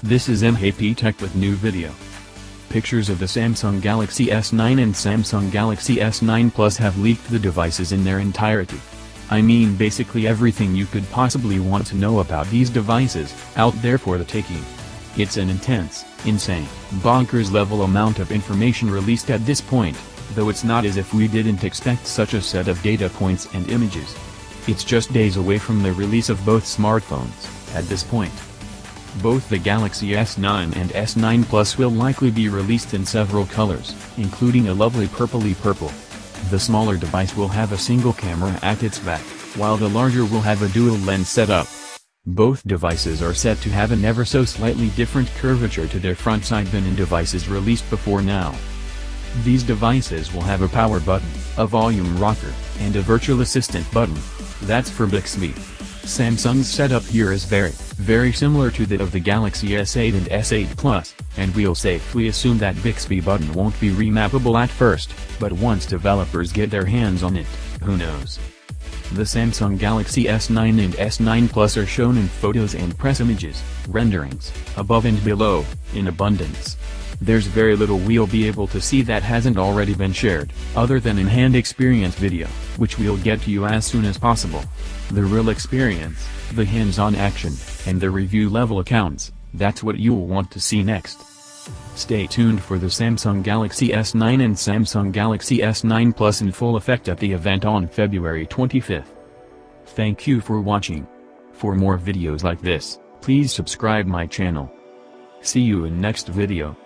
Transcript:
This is Emhape Tech with new video. Pictures of the Samsung Galaxy S9 and Samsung Galaxy S9 Plus have leaked the devices in their entirety. I mean basically everything you could possibly want to know about these devices, out there for the taking. It's an intense, insane, bonkers level amount of information released at this point, though it's not as if we didn't expect such a set of data points and images. It's just days away from the release of both smartphones, at this point. Both the Galaxy S9 and S9 Plus will likely be released in several colors, including a lovely purply-purple. The smaller device will have a single camera at its back, while the larger will have a dual lens setup. Both devices are set to have an ever so slightly different curvature to their front side than in devices released before now. These devices will have a power button, a volume rocker, and a virtual assistant button. That's for Bixby. Samsung's setup here is very similar to that of the Galaxy S8 and S8 Plus, and we'll safely assume that Bixby button won't be remappable at first, but once developers get their hands on it, who knows. The Samsung Galaxy S9 and S9 Plus are shown in photos and press images, renderings, above and below, in abundance. There's very little we'll be able to see that hasn't already been shared, other than in-hand experience video, which we'll get to you as soon as possible. The real experience, the hands-on action, and the review-level accounts, that's what you'll want to see next. Stay tuned for the Samsung Galaxy S9 and Samsung Galaxy S9 Plus in full effect at the event on February 25th. Thank you for watching. For more videos like this, please subscribe my channel. See you in next video.